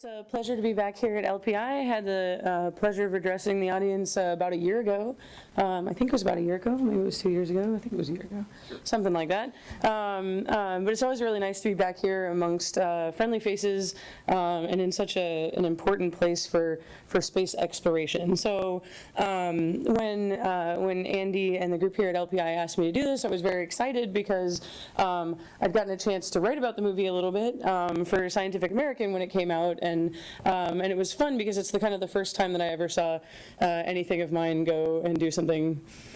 It's a pleasure to be back here at LPI. I had the pleasure of addressing the audience about a year ago. I think it was about a year ago, maybe it was 2 years ago, I think it was a year ago, something like that. But it's always really nice to be back here amongst friendly faces and in such an important place for space exploration. So when Andy and the group here at LPI asked me to do this, I was very excited because I'd gotten a chance to write about the movie a little bit for Scientific American when it came out, and it was fun because it's the kind of the first time that I ever saw anything of mine go and do something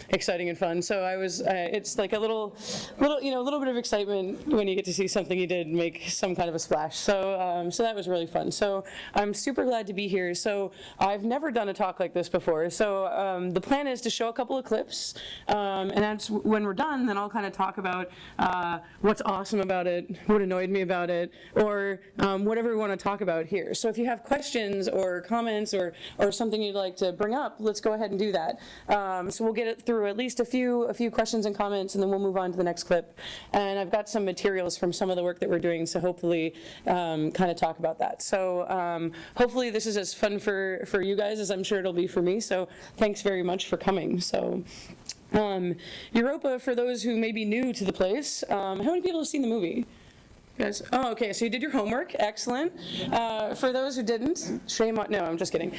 exciting and fun. So I was, it's like a little bit of excitement when you get to see something you did make some kind of a splash. So so that was really fun. So I'm super glad to be here. So I've never done a talk like this before. So the plan is to show a couple of clips, and that's when we're done, then I'll kind of talk about what's awesome about it, what annoyed me about it, or whatever we want to talk about here. So if you have questions or comments or something you'd like to bring up, let's go ahead and do that. So we'll get it through at least a few questions and comments, and then we'll move on to the next clip. And I've got some materials from some of the work that we're doing, so hopefully kind of talk about that. So hopefully this is as fun for you guys as I'm sure it'll be for me. So thanks very much for coming. So Europa, for those who may be new to the place, how many people have seen the movie? Guys, oh, okay, so you did your homework, excellent. For those who didn't, shame on, no, I'm just kidding.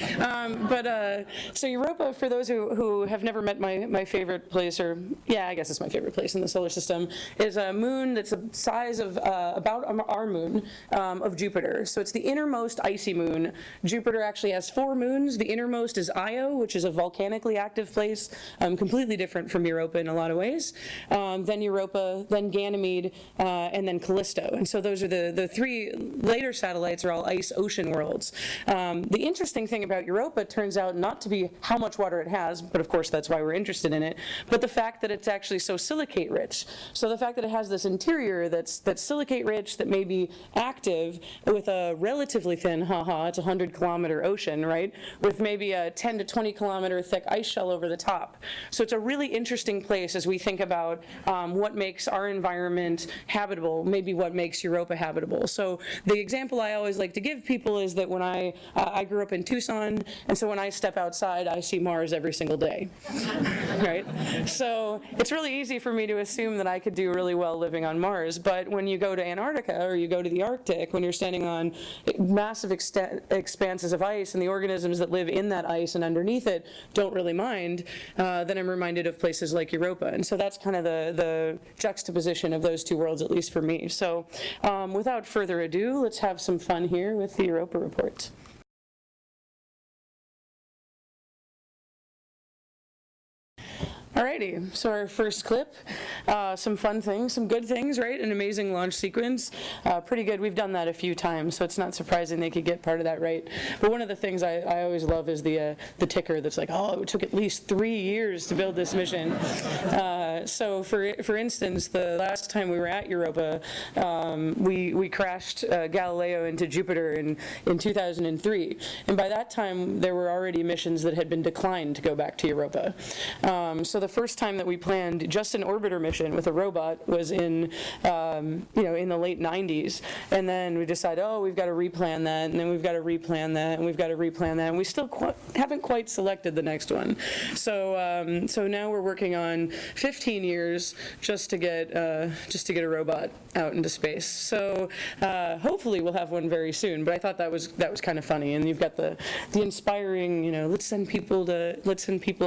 So Europa, for those who have never met my favorite place, or yeah, I guess it's my favorite place in the solar system, is a moon that's the size of about our moon of Jupiter. So it's the innermost icy moon. Jupiter actually has 4 moons. The innermost is Io, which is a volcanically active place, completely different from Europa in a lot of ways. Then Europa, then Ganymede, and then Callisto. And so those are the 3 later satellites are all ice ocean worlds. The interesting thing about Europa turns out not to be how much water it has, but of course that's why we're interested in it, but the fact that it's actually so silicate rich. So the fact that it has this interior that's silicate rich, that may be active with a relatively thin, it's a 100-kilometer ocean, right? With maybe a 10 to 20 kilometer thick ice shell over the top. So it's a really interesting place as we think about what makes our environment habitable, maybe what makes Europa habitable. So the example I always like to give people is that when I grew up in Tucson, and so when I step outside, I see Mars every single day, right? So it's really easy for me to assume that I could do really well living on Mars, but when you go to Antarctica or you go to the Arctic, when you're standing on massive expanses of ice and the organisms that live in that ice and underneath it don't really mind, then I'm reminded of places like Europa. And so that's kind of the juxtaposition of those 2 worlds, at least for me. So without further ado, let's have some fun here with the Europa report. Alrighty, so our first clip, some fun things, some good things, right? An amazing launch sequence, pretty good. We've done that a few times, so it's not surprising they could get part of that right. But one of the things I always love is the ticker that's like, oh, it took at least 3 years to build this mission. So for instance, the last time we were at Europa, we crashed Galileo into Jupiter in 2003, and by that time there were already missions that had been declined to go back to Europa. So the first time that we planned just an orbiter mission with a robot was in in the late 90s, and then we decided, oh, we've got to replan that, and then we've got to replan that, and we've got to replan that, and we still haven't quite selected the next one. So so now we're working on 15 years just to get a robot out into space. So hopefully we'll have one very soon. But I thought that was kind of funny, and you've got the inspiring, let's send people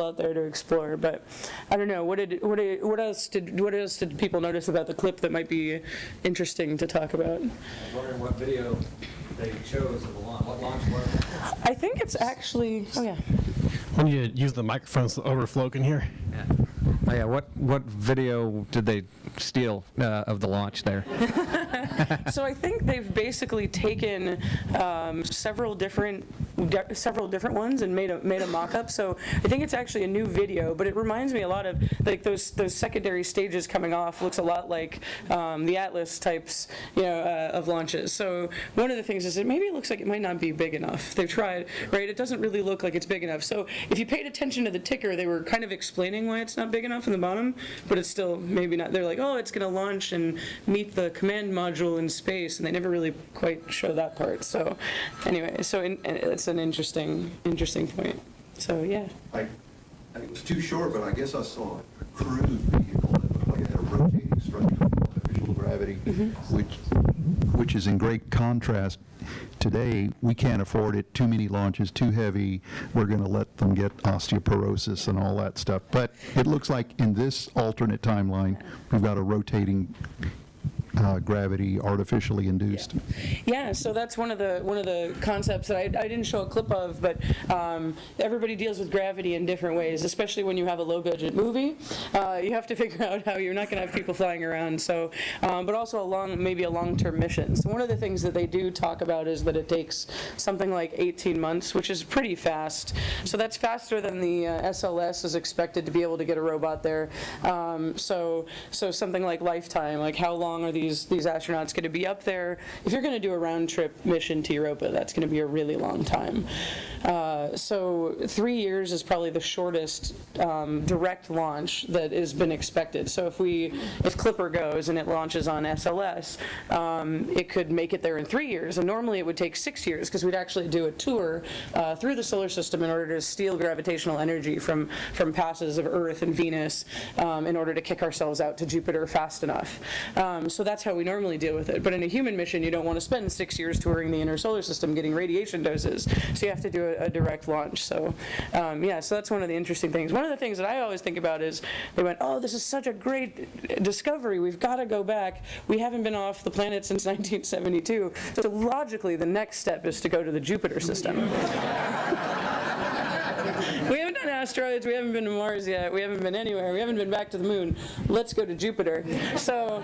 out there to explore. But I don't know, what else did people notice about the clip that might be interesting to talk about? I was wondering what video they chose of the launch. What launch was it? I think it's actually, oh yeah. When you use the microphones, the overflow can hear. Yeah. Oh yeah, what video did they steal of the launch there? So I think they've basically taken several different ones and made a mock-up. So I think it's actually a new video, but it reminds me a lot of like those secondary stages coming off. Looks a lot like the Atlas types, of launches. So one of the things is that maybe it looks like it might not be big enough. They've tried, right? It doesn't really look like it's big enough. So if you paid attention to the ticker, they were kind of explaining why it's not big enough in the bottom, but it's still maybe not. They're like, oh, it's going to launch and meet the command module in space, and they never really quite show that part. So anyway, it's an interesting point. So yeah. It was too short, but I guess I saw a crude vehicle that looked like it had a rotating structure called artificial gravity, which is in great contrast. Today, we can't afford it, too many launches, too heavy, we're going to let them get osteoporosis and all that stuff. But it looks like in this alternate timeline, we've got a rotating gravity artificially induced. Yeah, so that's one of the concepts that I didn't show a clip of, but everybody deals with gravity in different ways, especially when you have a low-budget movie. You have to figure out how you're not going to have people flying around, so, but also maybe a long-term mission. So one of the things that they do talk about is that it takes something like 18 months, which is pretty fast. So that's faster than the SLS is expected to be able to get a robot there. So something like lifetime, like how long are these astronauts going to be up there? If you're going to do a round-trip mission to Europa, that's going to be a really long time. So 3 years is probably the shortest direct launch that has been expected. So if Clipper goes and it launches on SLS, it could make it there in 3 years, and normally it would take 6 years because we'd actually do a tour through the solar system in order to steal gravitational energy from passes of Earth and Venus in order to kick ourselves out to Jupiter fast enough. So that's how we normally deal with it. But in a human mission, you don't want to spend 6 years touring the inner solar system getting radiation doses. So you have to do a direct launch. So yeah, so that's one of the interesting things. One of the things that I always think about is they went, oh, this is such a great discovery. We've got to go back. We haven't been off the planet since 1972. So logically, the next step is to go to the Jupiter system. We haven't done asteroids, we haven't been to Mars yet, we haven't been anywhere, we haven't been back to the moon. Let's go to Jupiter. So,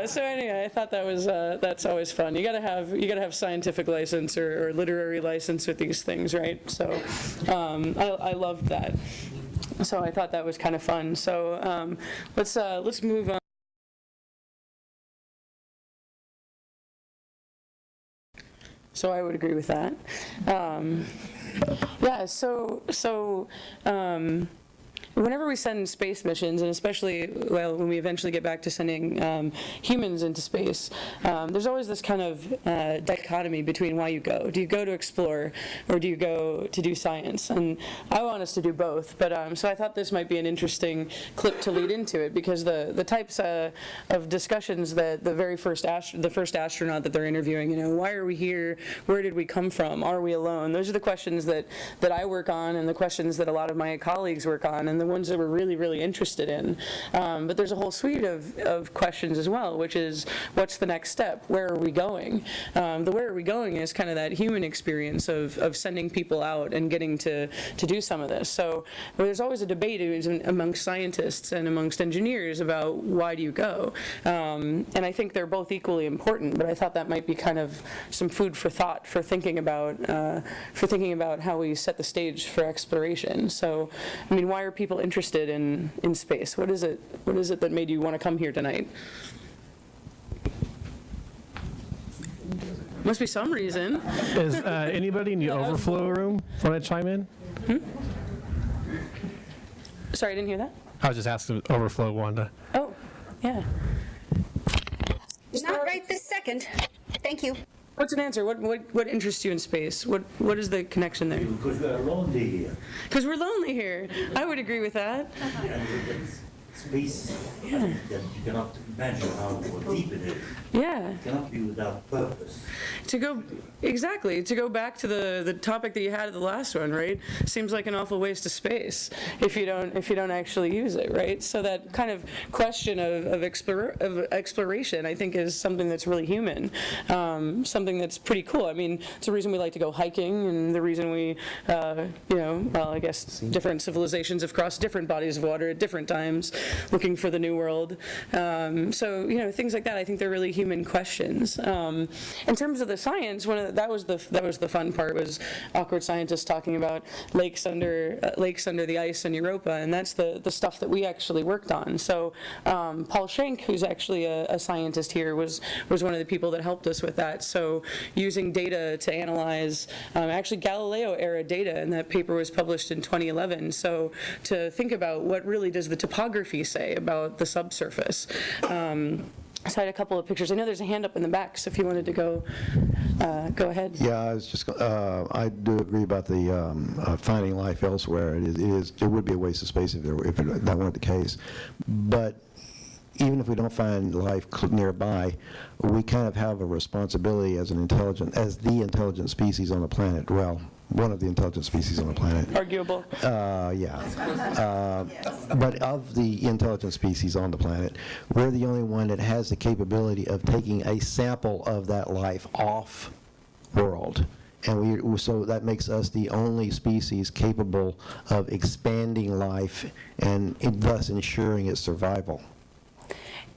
so anyway, I thought that was that's always fun. You gotta have scientific license or literary license with these things, right? So I loved that. So I thought that was kind of fun. So let's move on. So I would agree with that. Yeah, whenever we send space missions, and especially when we eventually get back to sending humans into space, there's always this kind of dichotomy between why you go. Do you go to explore, or do you go to do science? And I want us to do both, but so I thought this might be an interesting clip to lead into it, because the types of discussions that the first astronaut that they're interviewing, why are we here? Where did we come from? Are we alone? Those are the questions that I work on, and the questions that a lot of my colleagues work on, and the ones that we're really, really interested in. But there's a whole suite of questions as well, which is, what's the next step? Where are we going? The where are we going is kind of that human experience of sending people out and getting to do some of this. So there's always a debate amongst scientists and amongst engineers about why do you go? And I think they're both equally important, but I thought that might be kind of some food for thought for thinking about how we set the stage for exploration. So, I mean, why are people interested in space? What is it that made you want to come here tonight? Must be some reason. Is anybody in the overflow room want to chime in? Sorry, I didn't hear that. I was just asking overflow Wanda. Oh, yeah. Not right this second. Thank you. What's an answer? What interests you in space? What is the connection there? Because we are lonely here. Because we're lonely here. I would agree with that. And space, that you cannot imagine how deep it is. Yeah. It cannot be without purpose. To go back to the topic that you had at the last one, right? Seems like an awful waste of space if you don't actually use it, right? So that kind of question of exploration, I think, is something that's really human, something that's pretty cool. I mean, it's the reason we like to go hiking, and the reason we, I guess different civilizations have crossed different bodies of water at different times, looking for the new world. So things like that, I think they're really human questions. In terms of the science, that was the fun part, was awkward scientists talking about lakes under the ice in Europa, and that's the stuff that we actually worked on. So Paul Schenk, who's actually a scientist here, was one of the people that helped us with that. So using data to analyze actually Galileo era data, and that paper was published in 2011. So to think about what really does the topography say about the subsurface. So I had a couple of pictures. I know there's a hand up in the back, so if you wanted to go ahead. Yeah, I was just, I do agree about the finding life elsewhere. It would be a waste of space if that weren't the case. But even if we don't find life nearby, we kind of have a responsibility as the intelligent species on the planet. Well, one of the intelligent species on the planet. Arguable. Yeah. But of the intelligent species on the planet, we're the only one that has the capability of taking a sample of that life off world. And so that makes us the only species capable of expanding life and thus ensuring its survival.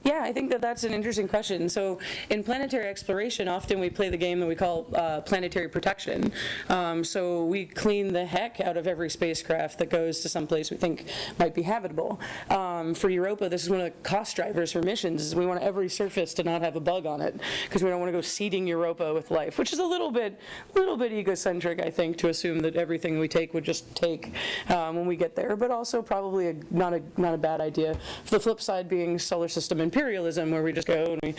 Yeah, I think that that's an interesting question. So in planetary exploration, often we play the game that we call planetary protection. So we clean the heck out of every spacecraft that goes to some place we think might be habitable. For Europa, this is one of the cost drivers for missions, is we want every surface to not have a bug on it, because we don't want to go seeding Europa with life, which is a little bit egocentric, I think, to assume that everything we take would just take when we get there, but also probably not a bad idea. The flip side being solar system imperialism, where we just go and we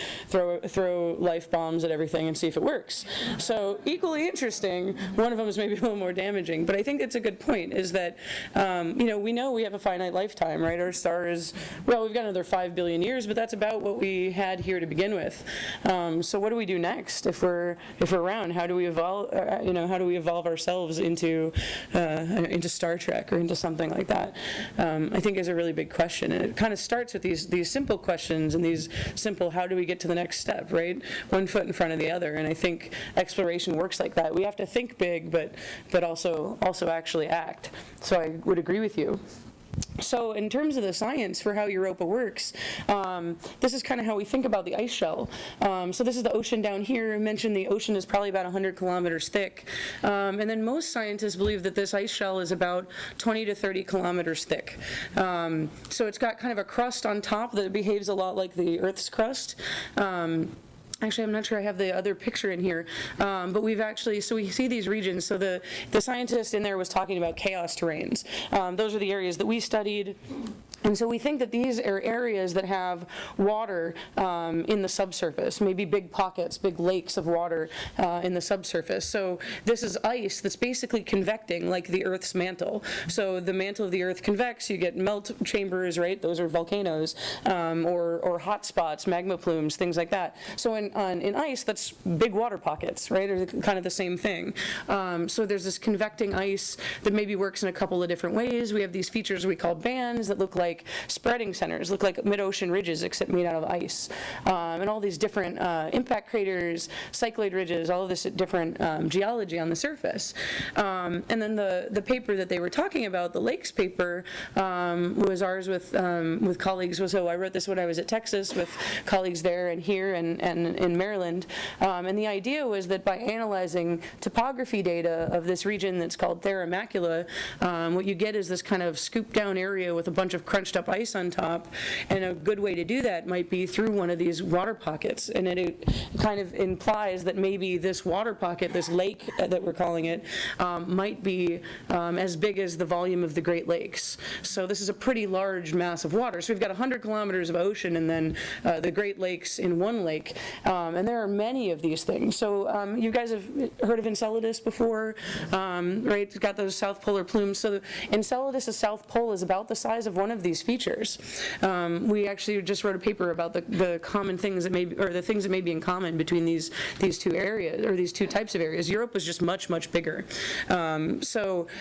throw life bombs at everything and see if it works. So equally interesting. One of them is maybe a little more damaging, but I think it's a good point, is that we know we have a finite lifetime, right? Our star is, well, we've got another 5 billion years, but that's about what we had here to begin with. So what do we do next if we're around? How do we evolve? How do we evolve ourselves into Star Trek or into something like that? I think is a really big question, and it kind of starts with these simple questions and these simple, how do we get to the next step, right? One foot in front of the other, and I think exploration works like that. We have to think big, but also actually act. So I would agree with you. So in terms of the science for how Europa works, this is kind of how we think about the ice shell. So this is the ocean down here. I mentioned the ocean is probably about 100 kilometers thick. And then most scientists believe that this ice shell is about 20 to 30 kilometers thick. So it's got kind of a crust on top that behaves a lot like the Earth's crust. Actually, I'm not sure I have the other picture in here, but so we see these regions. So the scientist in there was talking about chaos terrains. Those are the areas that we studied. And so we think that these are areas that have water in the subsurface, maybe big pockets, big lakes of water in the subsurface. So this is ice that's basically convecting like the Earth's mantle. So the mantle of the Earth convects, you get melt chambers, right? Those are volcanoes, or hot spots, magma plumes, things like that. So in ice, that's big water pockets, right? Or kind of the same thing. So there's this convecting ice that maybe works in a couple of different ways. We have these features we call bands that look like spreading centers, look like mid-ocean ridges except made out of ice. And all these different impact craters, cycloid ridges, all of this different geology on the surface. And then the paper that they were talking about, the lakes paper, was ours with colleagues. So I wrote this when I was at Texas with colleagues there and here and in Maryland. And the idea was that by analyzing topography data of this region that's called Terra Macula, what you get is this kind of scooped down area with a bunch of crunched up ice on top, and a good way to do that might be through one of these water pockets. And it kind of implies that maybe this water pocket, this lake that we're calling it, might be as big as the volume of the Great Lakes. So this is a pretty large mass of water. So we've got 100 kilometers of ocean and then the Great Lakes in one lake. And there are many of these things. So you guys have heard of Enceladus before, right? It's got those south polar plumes. So Enceladus' south pole is about the size of one of these features. We actually just wrote a paper about the common things that may be, or the things that may be in common between these two areas, or these two types of areas. Europe was just much, much bigger. And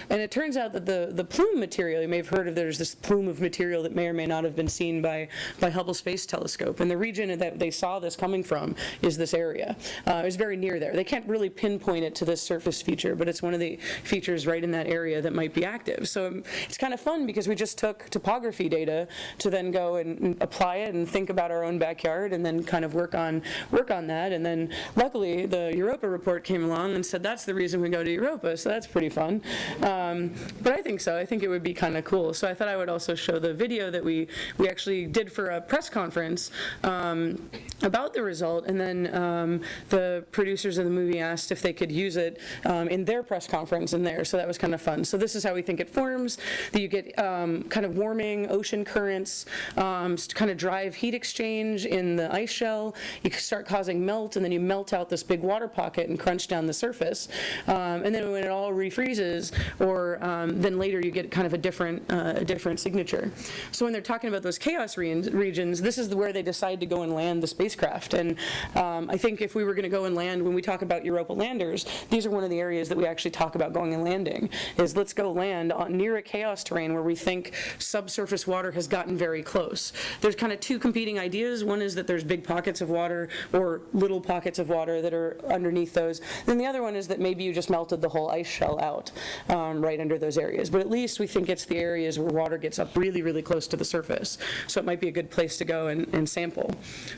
it turns out that the plume material, you may have heard of, there's this plume of material that may or may not have been seen by Hubble Space Telescope. And the region that they saw this coming from is this area. It's very near there. They can't really pinpoint it to this surface feature, but it's one of the features right in that area that might be active. So it's kind of fun because we just took topography data to then go and apply it and think about our own backyard and then kind of work on that. And then luckily the Europa report came along and said that's the reason we go to Europa, so that's pretty fun. But I think so. I think it would be kind of cool. So I thought I would also show the video that we actually did for a press conference about the results. built, and then the producers of the movie asked if they could use it in their press conference in there, so that was kind of fun. So this is how we think it forms, that you get kind of warming ocean currents to kind of drive heat exchange in the ice shell. You start causing melt, and then you melt out this big water pocket and crunch down the surface. And then when it all refreezes, or then later you get kind of a different signature. So when they're talking about those chaos regions, this is where they decide to go and land the spacecraft. And I think if we were going to go and land, when we talk about Europa landers, these are one of the areas that we actually talk about going and landing, is let's go land near a chaos terrain where we think subsurface water has gotten very close. There's kind of two competing ideas. One is that there's big pockets of water or little pockets of water that are underneath those. Then the other one is that maybe you just melted the whole ice shell out right under those areas. But at least we think it's the areas where water gets up really, really close to the surface. So it might be a good place to go and sample.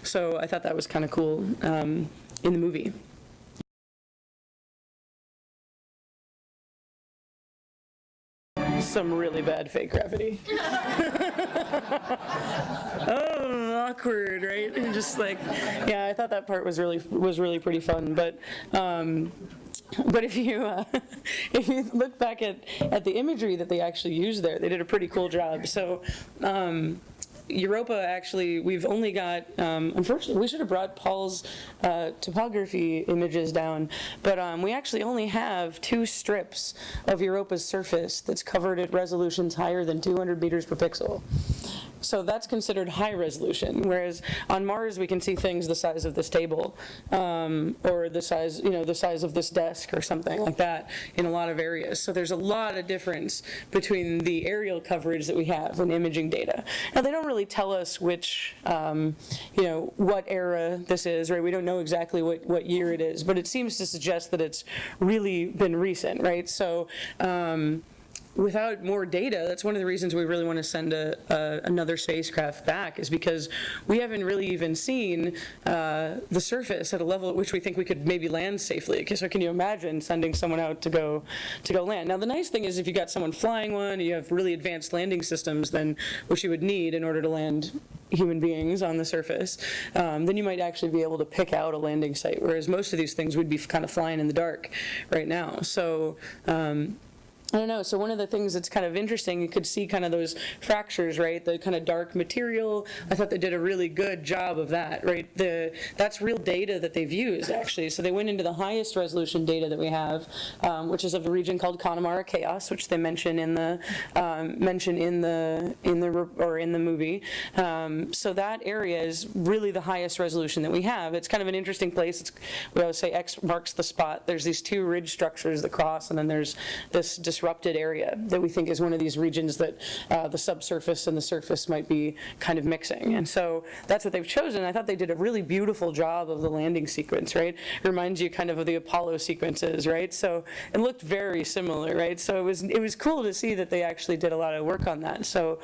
So I thought that was kind of cool in the movie. Some really bad fake gravity. Oh, awkward, right? And just like, yeah, I thought that part was really pretty fun. But if you look back at the imagery that they actually used there, they did a pretty cool job. So. Europa, actually, we've only got, unfortunately, we should have brought Paul's topography images down, but we actually only have 2 strips of Europa's surface that's covered at resolutions higher than 200 meters per pixel. So that's considered high resolution, whereas on Mars we can see things the size of this table, or the size of this desk or something like that in a lot of areas. So there's a lot of difference between the aerial coverage that we have in imaging data. Now they don't really tell us which, what era this is, right? We don't know exactly what year it is, but it seems to suggest that it's really been recent, right? So. Without more data, that's one of the reasons we really want to send another spacecraft back, is because we haven't really even seen the surface at a level at which we think we could maybe land safely. So can you imagine sending someone out to go land? Now the nice thing is if you got someone flying one, you have really advanced landing systems, then which you would need in order to land human beings on the surface, then you might actually be able to pick out a landing site, whereas most of these things would be kind of flying in the dark right now. So. I don't know, so one of the things that's kind of interesting, you could see kind of those fractures, right? The kind of dark material. I thought they did a really good job of that, right? That's real data that they've used, actually. So they went into the highest resolution data that we have, which is of a region called Connemara Chaos, which they mention in the movie. So that area is really the highest resolution that we have. It's kind of an interesting place. We always say X marks the spot. There's these 2 ridge structures that cross, and then there's this disrupted area that we think is one of these regions that the subsurface and the surface might be kind of mixing. And so that's what they've chosen. I thought they did a really beautiful job of the landing sequence, right? It reminds you kind of the Apollo sequences, right? So it looked very similar, right? So it was cool to see that they actually did a lot of work on that. So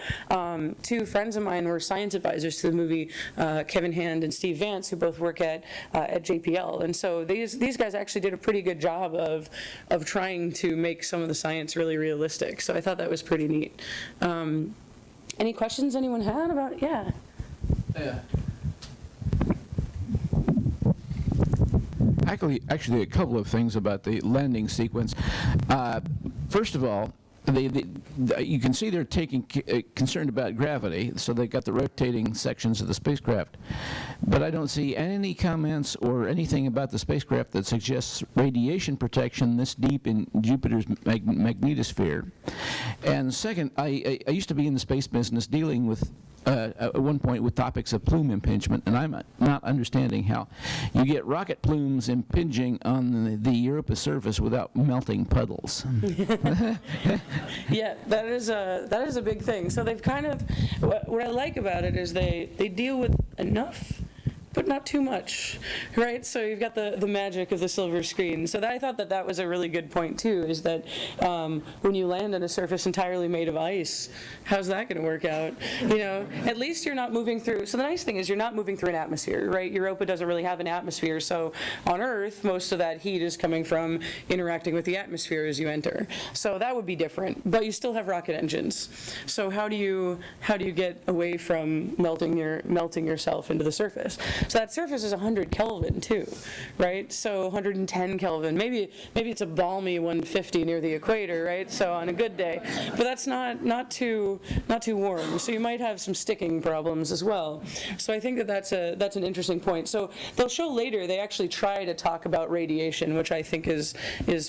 2 friends of mine were science advisors to the movie, Kevin Hand and Steve Vance, who both work at JPL. And so these guys actually did a pretty good job of trying to make some of the science really realistic. So I thought that was pretty neat. Any questions anyone had about it? Yeah. Actually, a couple of things about the landing sequence. First of all, you can see they're concerned about gravity, so they've got the rotating sections of the spacecraft. But I don't see any comments or anything about the spacecraft that suggests radiation protection this deep in Jupiter's magnetosphere. And second, I used to be in the space business dealing with at one point with topics of plume impingement, and I'm not understanding how you get rocket plumes impinging on the Europa surface without melting puddles. Yeah, that is a big thing. So they've kind of, what I like about it is they deal with enough, but not too much, right? So you've got the magic of the silver screen. So I thought that was a really good point too, is that when you land on a surface entirely made of ice, how's that going to work out? At least you're not moving through, so the nice thing is you're not moving through an atmosphere, right? Europa doesn't really have an atmosphere, so on Earth, most of that heat is coming from interacting with the atmosphere as you enter. So that would be different, but you still have rocket engines. So how do you get away from melting yourself into the surface? So that surface is 100 Kelvin too, right? So 110 Kelvin. Maybe it's a balmy 150 near the equator, right? So on a good day, but that's not too warm. So you might have some sticking problems as well. So I think that's an interesting point. So they'll show later, they actually try to talk about radiation, which I think is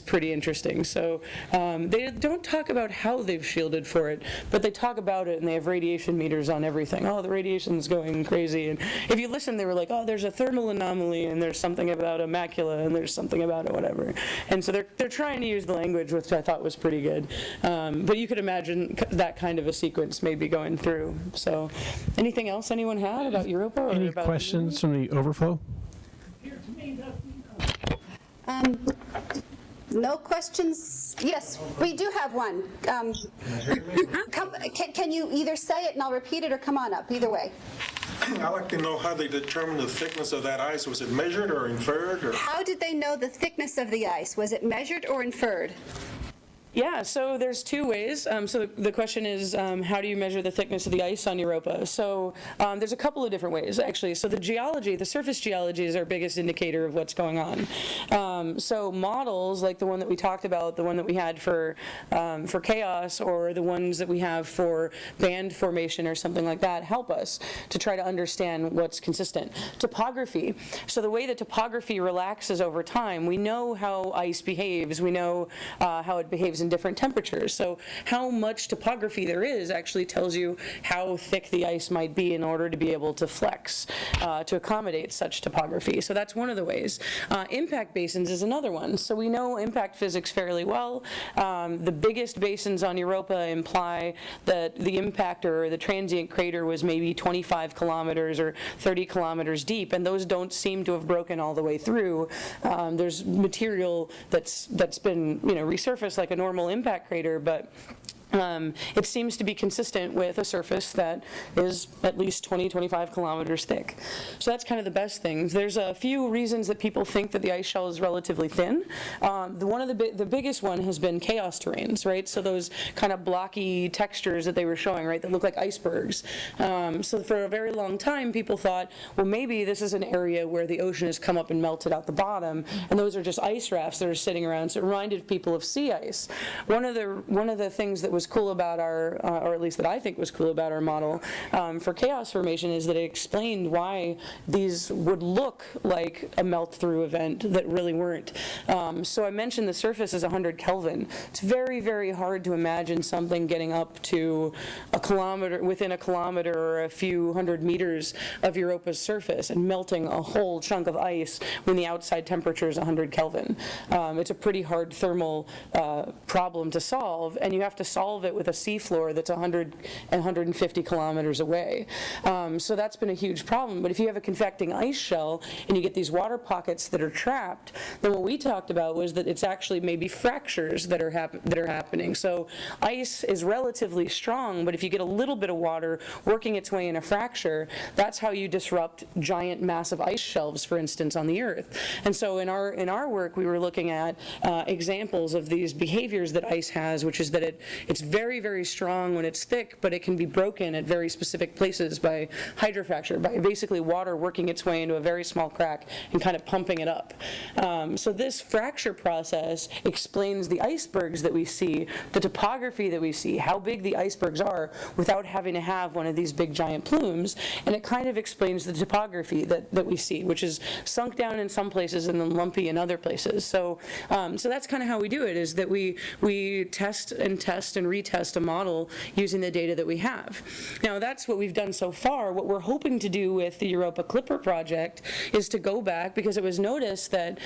pretty interesting. So they don't talk about how they've shielded for it, but they talk about it, and they have radiation meters on everything. Oh, the radiation's going crazy. And if you listen, they were like, oh, there's a thermal anomaly, and there's something about a macula, and there's something about it, whatever. And so they're trying to use the language, which I thought was pretty good. But you could imagine that kind of a sequence maybe going through. So anything else anyone had about Europa? Or Any about questions from the overflow? No questions? Yes, we do have one. Can you either say it and I'll repeat it, or come on up, either way? I'd like to know how they determined the thickness of that ice. Was it measured or inferred? Or? How did they know the thickness of the ice? Was it measured or inferred? Yeah, so there's two ways. So the question is, how do you measure the thickness of the ice on Europa? So there's a couple of different ways, actually. So the geology, the surface geology, is our biggest indicator of what's going on. So models, like the one that we talked about, the one that we had for chaos, or the ones that we have for band formation or something like that, help us to try to understand what's consistent. Topography. So the way that topography relaxes over time, we know how ice behaves. We know how it behaves in different temperatures. So how much topography there is actually tells you how thick the ice might be in order to be able to flex to accommodate such topography. So that's one of the ways. Impact basins is another one. So we know impact physics fairly well. The biggest basins on Europa imply that the impact or the transient crater was maybe 25 kilometers or 30 kilometers deep, and those don't seem to have broken all the way through. There's material that's been resurfaced like a normal impact crater, but it seems to be consistent with a surface that is at least 20, 25 kilometers thick. So that's kind of the best things. There's a few reasons that people think that the ice shell is relatively thin. The biggest one has been chaos terrains, right? So those kind of blocky textures that they were showing, right, that look like icebergs. So for a very long time, people thought, well, maybe this is an area where the ocean has come up and melted out the bottom, and those are just ice rafts that are sitting around. So it reminded people of sea ice. One of the things that was cool about our, or at least that I think was cool about our model for chaos formation, is that it explained why these would look like a melt-through event that really weren't. So I mentioned the surface is 100 Kelvin. It's very, very hard to imagine something getting up to within a kilometer or a few hundred meters of Europa's surface and melting a whole chunk of ice when the outside temperature is 100 Kelvin. It's a pretty hard thermal problem to solve, and you have to solve it with a seafloor that's 100 and 150 kilometers away. So that's been a huge problem. But if you have a convecting ice shell and you get these water pockets that are trapped, then what we talked about was that it's actually maybe fractures that are happening. So ice is relatively strong, but if you get a little bit of water working its way in a fracture, that's how you disrupt giant massive ice shelves, for instance, on the Earth. And so in our work, we were looking at examples of these behaviors that ice has, which is that it's very, very strong when it's thick, but it can be broken at very specific places by hydrofracture, by basically water working its way into a very small crack and kind of pumping it up. So this fracture process explains the icebergs that we see, the topography that we see, how big the icebergs are without having to have one of these big giant plumes, and it kind of explains the topography that we see, which is sunk down in some places and then lumpy in other places. So that's kind of how we do it, is that we test and retest a model using the data that we have. Now that's what we've done so far. What we're hoping to do with the Europa Clipper project is to go back, because it was noticed that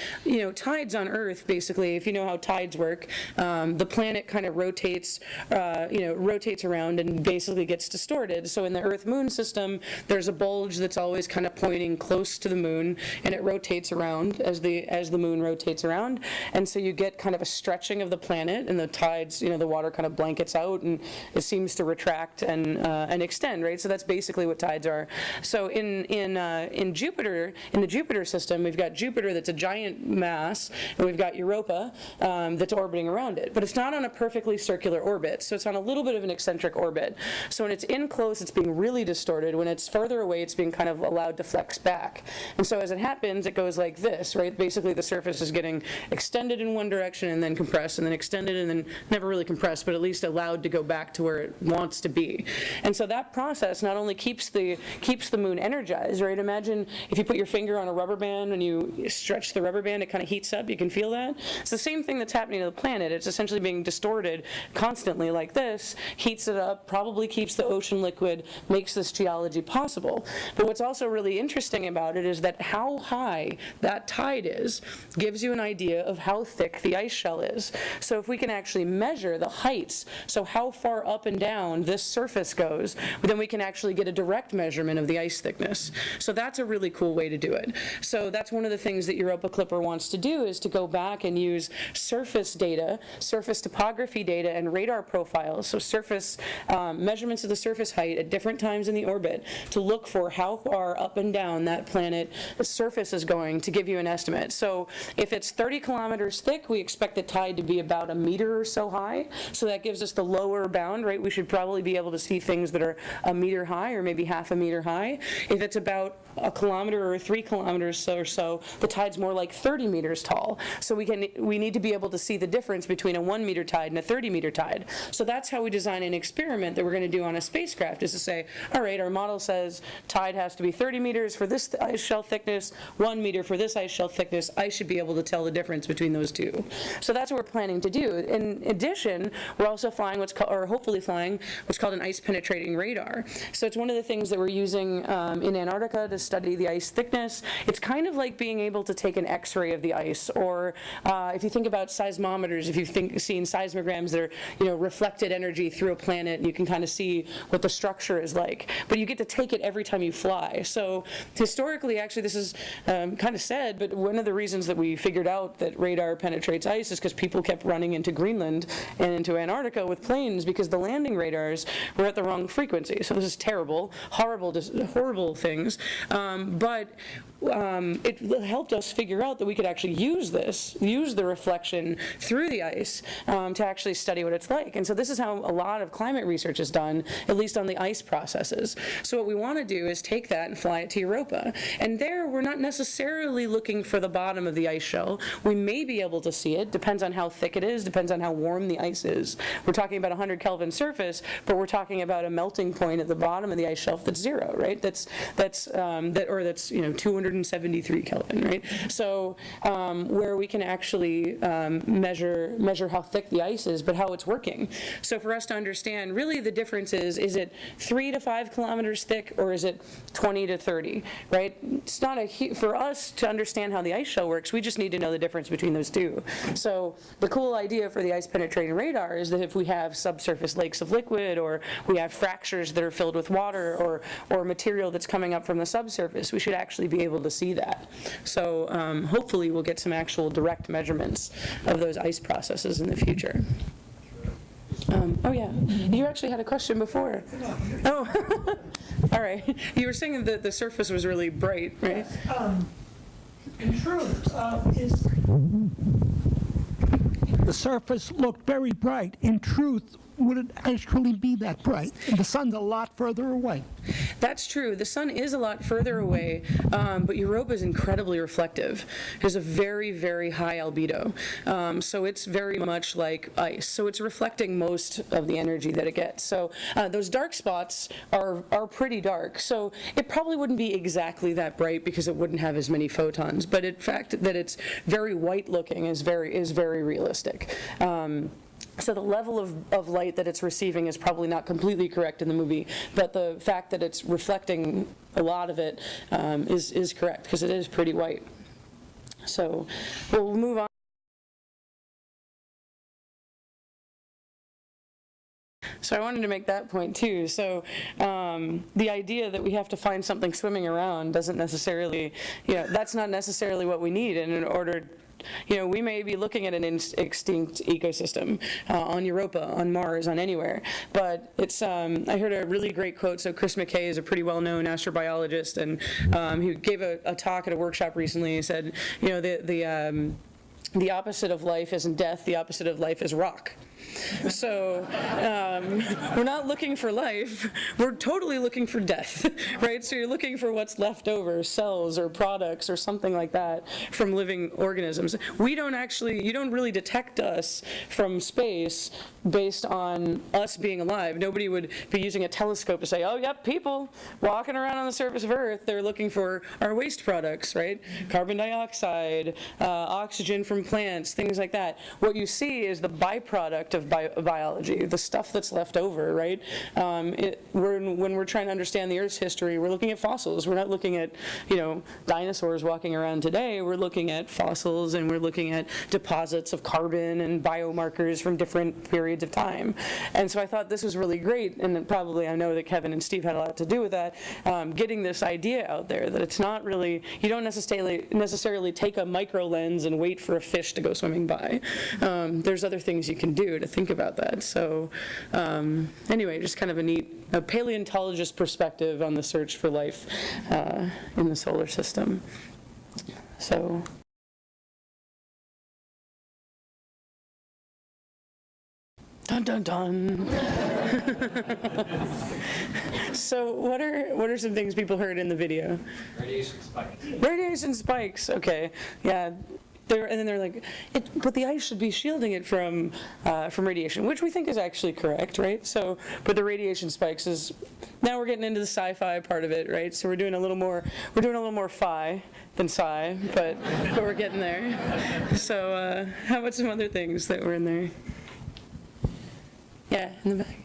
tides on Earth, basically, if you know how tides work, the planet kind of rotates around and basically gets distorted. So in the Earth-Moon system, there's a bulge that's always kind of pointing close to the moon, and it rotates around as the moon rotates around, and so you get kind of a stretching of the planet, and the tides, the water kind of blankets blankets out, and it seems to retract and extend, right? So that's basically what tides are. So in Jupiter, in the Jupiter system, we've got Jupiter that's a giant mass, and we've got Europa that's orbiting around it. But it's not on a perfectly circular orbit, so it's on a little bit of an eccentric orbit. So when it's in close, it's being really distorted. When it's further away, it's being kind of allowed to flex back. And so as it happens, it goes like this, right? Basically, the surface is getting extended in one direction and then compressed, and then extended and then never really compressed, but at least allowed to go back to where it wants to be. And so that process not only keeps the moon energized, right? Imagine if you put your finger on a rubber band and you stretch the rubber band, it kind of heats up. You can feel that. It's the same thing that's happening to the planet. It's essentially being distorted constantly like this, heats it up, probably keeps the ocean liquid, makes this geology possible. But what's also really interesting about it is that how high that tide is gives you an idea of how thick the ice shell is. So if we can actually measure the heights, so how far up and down this surface goes, then we can actually get a direct measurement of the ice thickness. So that's a really cool way to do it. So that's one of the things that Europa Clipper wants to do, is to go back and use surface data, surface topography data, and radar profiles, so surface measurements of the surface height at different times in the orbit, to look for how far up and down that planet the surface is going, to give you an estimate. So if it's 30 kilometers thick, we expect the tide to be about a meter or so high. So that gives us the lower bound, right? We should probably be able to see things that are a meter high or maybe half a meter high. If it's about a kilometer or 3 kilometers or so, the tide's more like 30 meters tall. So we need to be able to see the difference between a 1 meter tide and a 30 meter tide. So that's how we design an experiment that we're going to do on a spacecraft, is to say, all right, our model says tide has to be 30 meters for this ice shell thickness, 1 meter for this ice shell thickness. I should be able to tell the difference between those two. So that's what we're planning to do. In addition, we're also flying hopefully flying what's called an ice penetrating radar. So it's one of the things that we're using in Antarctica to study the ice thickness. It's kind of like being able to take an X-ray of the ice, or if you think about seismometers, if you've seen seismograms that are, reflected energy through a planet, and you can kind of see what the structure is like. But you get to take it every time you fly. So historically, actually, this is kind of sad, but one of the reasons that we figured out that radar penetrates ice is because people kept running into Greenland and into Antarctica with planes, because the landing radars were at the wrong frequency. So this is terrible, horrible things. But it helped us figure out that we could actually use the reflection through the ice to actually study what it's like. And so this is how a lot of climate research is done, at least on the ice processes. So what we want to do is take that and fly it to Europa. And there, we're not necessarily looking for the bottom of the ice shell. We may be able to see it, depends on how thick it is, depends on how warm the ice is. We're talking about 100 Kelvin surface, but we're talking about a melting point at the bottom of the ice shelf that's 0, right? That's 273 Kelvin, right? So where we can actually measure how thick the ice is, but how it's working. So for us to understand, really the difference is it 3 to 5 kilometers thick, or is it 20 to 30, right? It's not for us to understand how the ice shell works, we just need to know the difference between those two. So the cool idea for the ice penetrating radar is that if we have subsurface lakes of liquid, or we have fractures that are filled with water, or material that's coming up from the subsurface, we should actually be able to see that. So hopefully we'll get some actual direct measurements of those ice processes in the future. Oh yeah, you actually had a question before. Oh, all right. You were saying that the surface was really bright, right? In truth, the surface looked very bright. In truth, would it actually be that bright? The sun's a lot further away. That's true. The sun is a lot further away, but Europa is incredibly reflective. There's a very, very high albedo, so it's very much like ice. So it's reflecting most of the energy that it gets. So those dark spots are pretty dark. So it probably wouldn't be exactly that bright, because it wouldn't have as many photons. But in fact that it's very white looking is very realistic. So the level of light that it's receiving is probably not completely correct in the movie, but the fact that it's reflecting a lot of it is correct, because it is pretty white. So we'll move on. So I wanted to make that point too. So the idea that we have to find something swimming around doesn't necessarily, that's not necessarily what we need in order we may be looking at an extinct ecosystem on Europa, on Mars, on anywhere. But it's, I heard a really great quote. So Chris McKay is a pretty well-known astrobiologist, and he gave a talk at a workshop recently. He said, the opposite of life isn't death, the opposite of life is rock. So we're not looking for life, we're totally looking for death, right? So you're looking for what's left over, cells or products or something like that from living organisms. You don't really detect us from space based on us being alive. Nobody would be using a telescope to say, oh, yep, people walking around on the surface of Earth, they're looking for our waste products, right? Carbon dioxide, oxygen from plants, things like that. What you see is the byproduct of biology, the stuff that's left over, right? When we're trying to understand the Earth's history, we're looking at fossils. We're not looking at, dinosaurs walking around today. We're looking at fossils, and we're looking at deposits of carbon and biomarkers from different periods of time. And so I thought this was really great, and probably I know that Kevin and Steve had a lot to do with that, getting this idea out there that it's not really, you don't necessarily take a micro lens and wait for a fish to go swimming by. There's other things you can do to think about that. So anyway, just kind of a paleontologist perspective on the search for life in the solar system. So. Dun dun dun. So what are some things people heard in the video? Radiation spikes. Radiation spikes. Okay. Yeah. And then they're like, but the ice should be shielding it from radiation, which we think is actually correct, right? So, but the radiation spikes is, now we're getting into the sci-fi part of it, right? So we're doing a little more phi than sci, but we're getting there. So how about some other things that were in there? Yeah, in the back.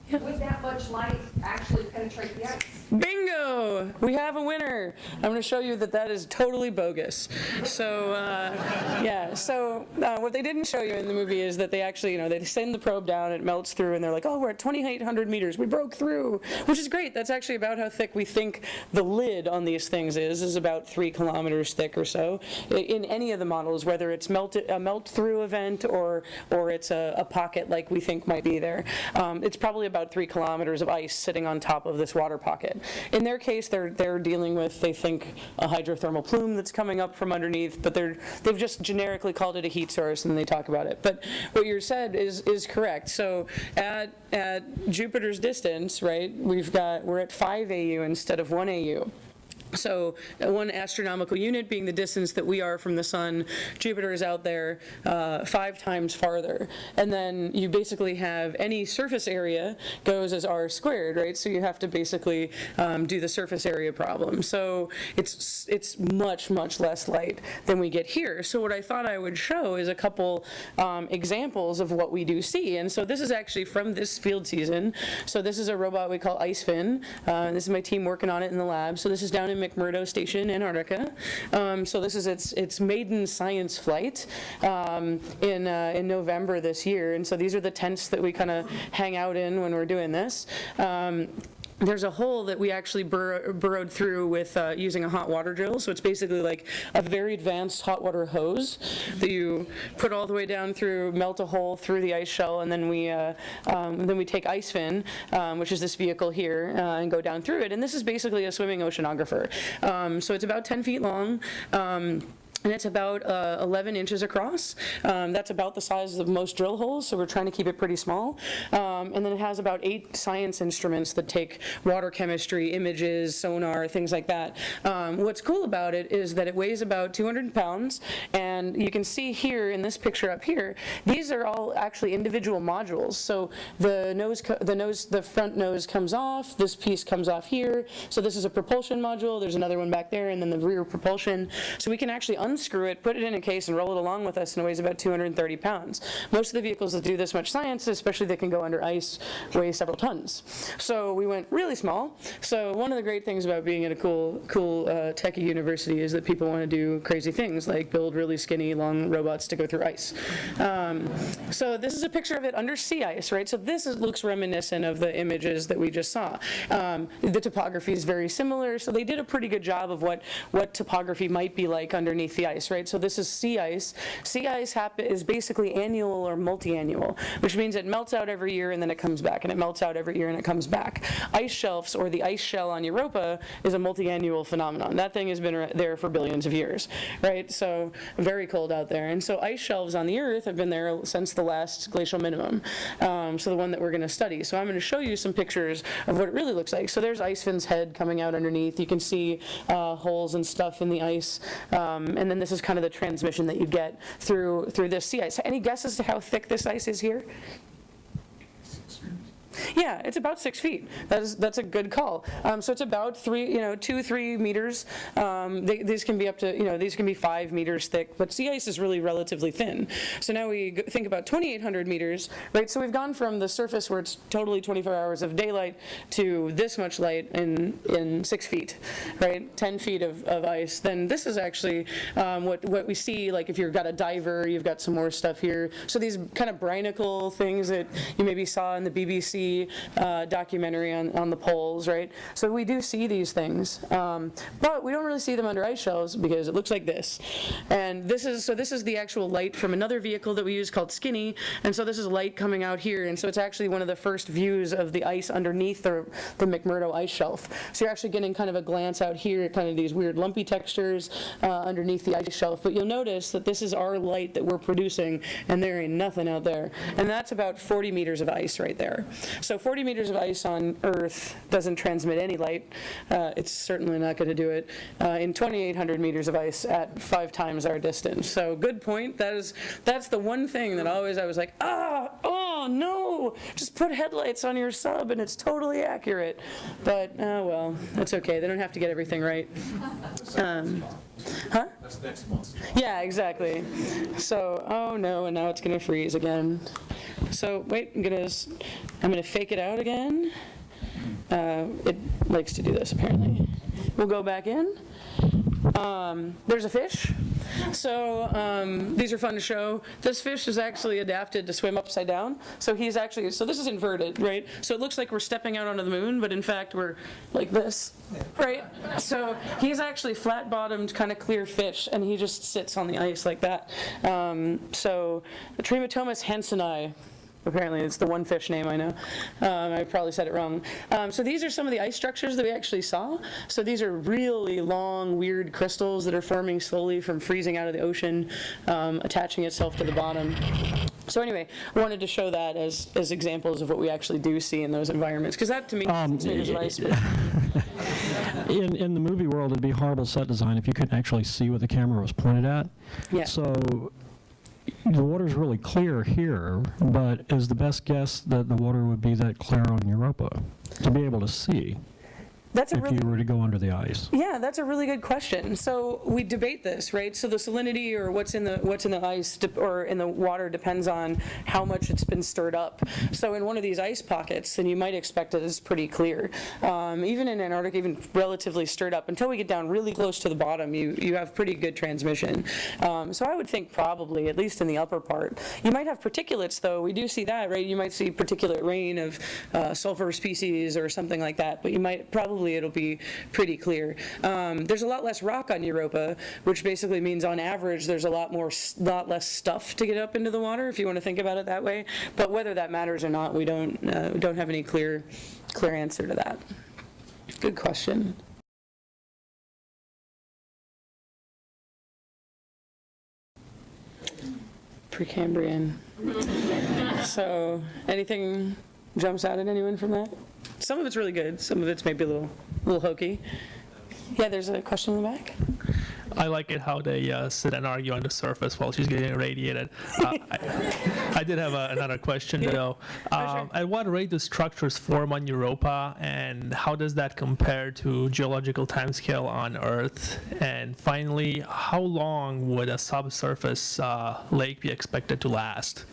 Yeah. Would that much light actually penetrate the ice? Bingo! We have a winner. I'm going to show you that is totally bogus. So, yeah. So what they didn't show you in the movie is that they actually, they send the probe down, it melts through, and they're like, oh, we're at 2,800 meters. We broke through, which is great. That's actually about how thick we think the lid on these things is about 3 kilometers thick or so. In any of the models, whether it's a melt-through event or it's a pocket like we think might be there, it's probably about 3 kilometers of ice sitting on top of this water pocket. In their case, they're dealing with, they think, a hydrothermal plume that's coming up from underneath, but they've just generically called it a heat source, and they talk about it. But what you said is correct. So at Jupiter's distance, right, we're at 5 AU instead of 1 AU. So 1 astronomical unit being the distance that we are from the sun, Jupiter is out there 5 times farther. And then you basically have any surface area goes as r squared, right? So you have to basically do the surface area problem. So it's much, much less light than we get here. So what I thought I would show is a couple examples of what we do see. And so this is actually from this field season. So this is a robot we call IceFin. This is my team working on it in the lab. So this is down in McMurdo Station, Antarctica. So this is its maiden science flight in November this year. And so these are the tents that we kind of hang out in when we're doing this. There's a hole that we actually burrowed through with using a hot water drill. So it's basically like a very advanced hot water hose that you put all the way down through, melt a hole through the ice shell, and then we take IceFin, which is this vehicle here, and go down through it. And this is basically a swimming oceanographer. So it's about 10 feet long. And it's about 11 inches across. That's about the size of most drill holes, so we're trying to keep it pretty small. And then it has about 8 science instruments that take water chemistry, images, sonar, things like that. What's cool about it is that it weighs about 200 pounds, and you can see here in this picture up here, these are all actually individual modules. So the front nose comes off, this piece comes off here. So this is a propulsion module, there's another one back there, and then the rear propulsion. So we can actually unscrew it, put it in a case, and roll it along with us, and it weighs about 230 pounds. Most of the vehicles that do this much science, especially that can go under ice, weigh several tons. So we went really small. So one of the great things about being at a cool techie university is that people want to do crazy things, like build really skinny, long robots to go through ice. So this is a picture of it under sea ice, right? So this looks reminiscent of the images that we just saw. The topography is very similar, so they did a pretty good job of what topography might be like underneath the sea ice, right? So this is sea ice. Sea ice is basically annual or multi-annual, which means it melts out every year and then it comes back, and it melts out every year and it comes back. Ice shelves, or the ice shell on Europa, is a multi-annual phenomenon. That thing has been there for billions of years, right? So very cold out there. And so ice shelves on the Earth have been there since the last glacial minimum, so the one that we're going to study. So I'm going to show you some pictures of what it really looks like. So there's Icefin's head coming out underneath. You can see holes and stuff in the ice, and then this is kind of the transmission that you get through this sea ice. Any guess as to how thick this ice is here? Yeah, it's about 6 feet. That's a good call. So it's about 2-3 meters. These can be up to, these can be 5 meters thick, but sea ice is really relatively thin. So now we think about 2,800 meters, right? So we've gone from the surface where it's totally 24 hours of daylight to this much light in 6 feet, right? 10 feet of ice. Then this is actually what we see, like if you've got a diver, you've got some more stuff here. So these kind of brinicle things that you maybe saw in the BBC documentary on the poles, right? So we do see these things, but we don't really see them under ice shelves because it looks like this. And this is the actual light from another vehicle that we use called Skinny, and so this is light coming out here, and so it's actually one of the first views of the ice underneath the McMurdo ice shelf. So you're actually getting kind of a glance out here, kind of these weird lumpy textures underneath the ice shelf, but you'll notice that this is our light that we're producing, and there ain't nothing out there. And that's about 40 meters of ice right there. So 40 meters of ice on Earth doesn't transmit any light. It's certainly not going to do it in 2,800 meters of ice at 5 times our distance. So good point. That's the one thing that I was like, oh no, just put headlights on your sub and it's totally accurate. But well, that's okay. They don't have to get everything right. Huh? That's next month. Yeah, exactly. So, oh no, and now it's going to freeze again. So wait, I'm gonna fake it out again. It likes to do this apparently. We'll go back in. There's a fish. So these are fun to show. This fish is actually adapted to swim upside down. So this is inverted, right? So it looks like we're stepping out onto the moon, but in fact we're like this, right? So he's actually flat-bottomed, kind of clear fish, and he just sits on the ice like that. So the Trematomus hanseni. Apparently, it's the one fish name I know. I probably said it wrong. So these are some of the ice structures that we actually saw. So these are really long, weird crystals that are forming slowly from freezing out of the ocean, attaching itself to the bottom. So anyway, I wanted to show that as examples of what we actually do see in those environments, because that to me is meters of ice. In the movie world, it'd be horrible set design if you couldn't actually see what the camera was pointed at. Yeah. So the water's really clear here, but is the best guess that the water would be that clear on Europa to be able to see? That's if you were to go under the ice? Yeah, that's a really good question. So we debate this, right? So the salinity or what's in the ice or in the water depends on how much it's been stirred up. So in one of these ice pockets, then you might expect it is pretty clear. Even in Antarctica, even relatively stirred up, until we get down really close to the bottom, you have pretty good transmission. So I would think probably, at least in the upper part. You might have particulates, though. We do see that, right? You might see particulate rain of sulfur species or something like that, but you might probably it'll be pretty clear. There's a lot less rock on Europa, which basically means on average there's a lot less stuff to get up into the water, if you want to think about it that way. But whether that matters or not, we don't have any clear answer to that. Good question. Precambrian. So anything jumps out at anyone from that? Some of it's really good. Some of it's maybe a little hokey. Yeah, there's a question in the back. I like it how they sit and argue on the surface while she's getting irradiated. I did have another question, though. Sure. At what rate do structures form on Europa, and how does that compare to geological timescale on Earth? And finally, how long would a subsurface lake be expected to last?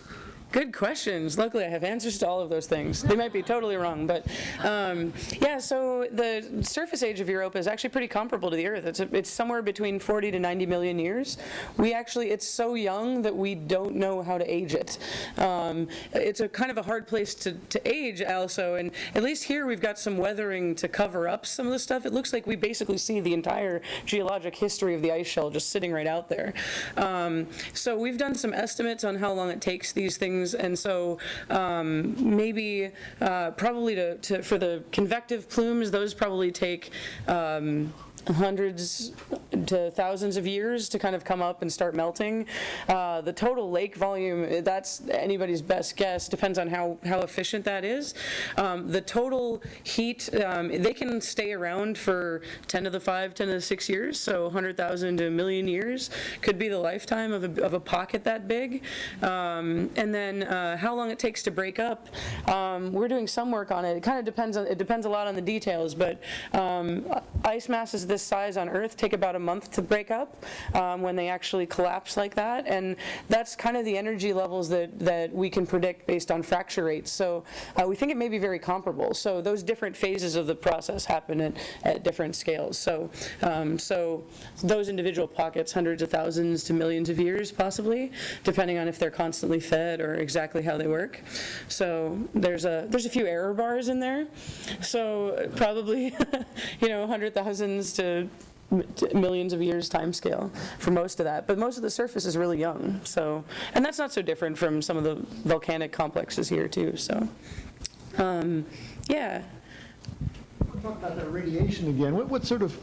Good questions. Luckily, I have answers to all of those things. They might be totally wrong, but yeah, so the surface age of Europa is actually pretty comparable to the Earth. It's somewhere between 40 to 90 million years. It's so young that we don't know how to age it. It's a kind of a hard place to age also, and at least here we've got some weathering to cover up some of the stuff. It looks like we basically see the entire geologic history of the ice shell just sitting right out there. So we've done some estimates on how long it takes these things, and so maybe probably for the convective plumes, those probably take hundreds to thousands of years to kind of come up and start melting. The total lake volume, that's anybody's best guess, depends on how efficient that is. The total heat, they can stay around for 10 to the 5, 10 to the 6 years, so 100,000 to a million years could be the lifetime of a pocket that big. And then how long it takes to break up, we're doing some work on it. It kind of depends a lot on the details, but ice masses this size on Earth take about a month to break up when they actually collapse like that, and that's kind of the energy levels that we can predict based on fracture rates. So we think it may be very comparable. So those different phases of the process happen at different scales. So those individual pockets, hundreds of thousands to millions of years possibly, depending on if they're constantly fed or exactly how they work. So there's a few error bars in there. So probably 100,000s to millions of years time scale for most of that, but most of the surface is really young. So, and that's not so different from some of the volcanic complexes here too. So, yeah. Talk about that radiation again. What sort of?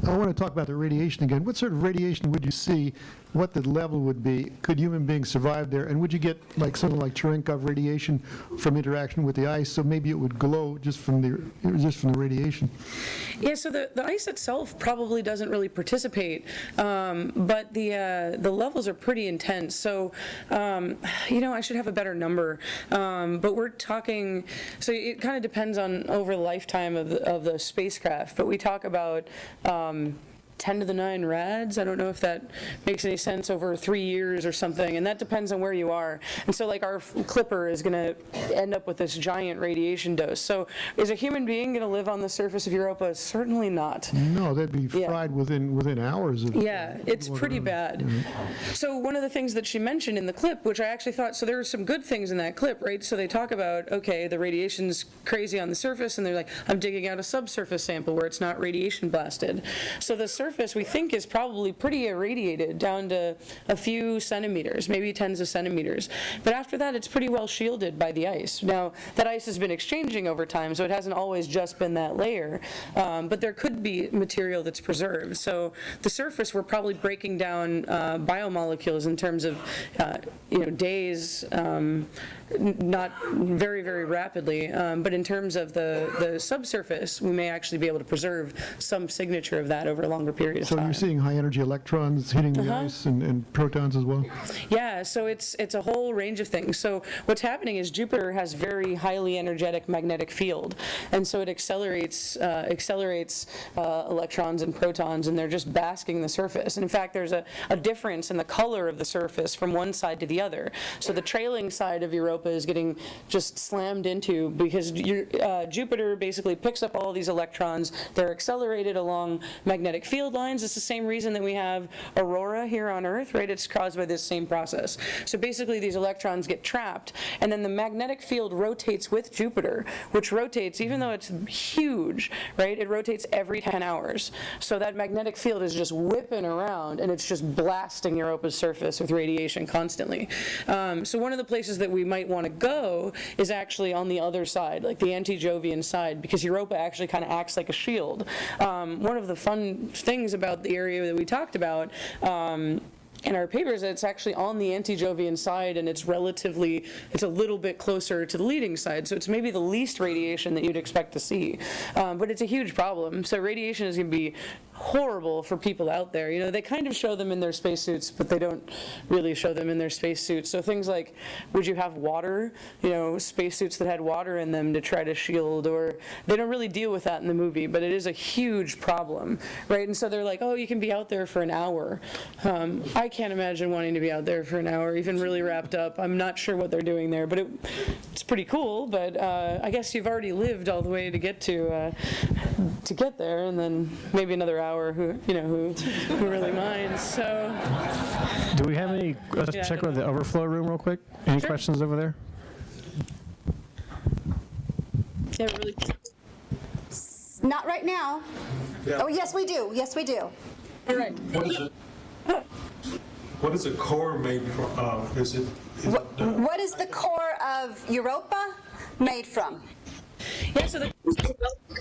I want to talk about the radiation again. What sort of radiation would you see? What the level would be? Could human beings survive there? And would you get like something like Cherenkov radiation from interaction with the ice? So maybe it would glow just from the radiation. Yeah. So the ice itself probably doesn't really participate, but the levels are pretty intense. So I should have a better number, but we're talking. So it kind of depends on over the lifetime of the spacecraft, but we talk about 10 to the 9 rads. I don't know if that makes any sense over 3 years or something, and that depends on where you are. And so like our clipper is going to end up with this giant radiation dose. So is a human being going to live on the surface of Europa? Certainly not. No, they'd be fried within hours. It's pretty bad. So one of the things that she mentioned in the clip, which I actually thought, so there were some good things in that clip, right? So they talk about, okay, the radiation's crazy on the surface, and they're like, I'm digging out a subsurface sample where it's not radiation blasted. So the surface we think is probably pretty irradiated down to a few centimeters, maybe tens of centimeters. But after that, it's pretty well shielded by the ice. Now, that ice has been exchanging over time, so it hasn't always just been that layer, but there could be material that's preserved. So the surface, we're probably breaking down biomolecules in terms of days, not very, very rapidly, but in terms of the subsurface, we may actually be able to preserve some signature of that over a longer period of time. So you're seeing high energy electrons hitting the ice and protons as well? Yeah, so it's a whole range of things. So what's happening is Jupiter has very highly energetic magnetic field, and so it accelerates electrons and protons, and they're just basking the surface. And in fact, there's a difference in the color of the surface from one side to the other. So the trailing side of Europa is getting just slammed into because Jupiter basically picks up all these electrons. They're accelerated along magnetic field lines. It's the same reason that we have aurora here on Earth, right? It's caused by this same process. So basically these electrons get trapped, and then the magnetic field rotates with Jupiter, which rotates, even though it's huge, right? It rotates every 10 hours. So that magnetic field is just whipping around, and it's just blasting Europa's surface with radiation constantly. So one of the places that we might want to go is actually on the other side, like the anti-Jovian side, because Europa actually kind of acts like a shield. One of the fun things about the area that we talked about in our papers, it's actually on the anti-Jovian side, and it's a little bit closer to the leading side, so it's maybe the least radiation that you'd expect to see. But it's a huge problem. So radiation is going to be horrible for people out there. You know, they kind of show them in their spacesuits, but they don't really show them in their spacesuits. So things like, would you have water? You know, spacesuits that had water in them to try to shield, or they don't really deal with that in the movie, but it is a huge problem, right? And so they're like, oh, you can be out there for an hour. I can't imagine wanting to be out there for an hour, even really wrapped up. I'm not sure what they're doing there, but it's pretty cool. But I guess you've already lived all the way to get there, and then maybe another hour. Who really minds? So, Do we have any, let's Yeah, I check don't with the overflow room real quick. Any Sure. questions over there? yeah, really. Not right now. Yeah. Oh, yes, we do. Yes, we do. All right. What is a core made of? Is it What is the core of Europa made from? Yeah, so the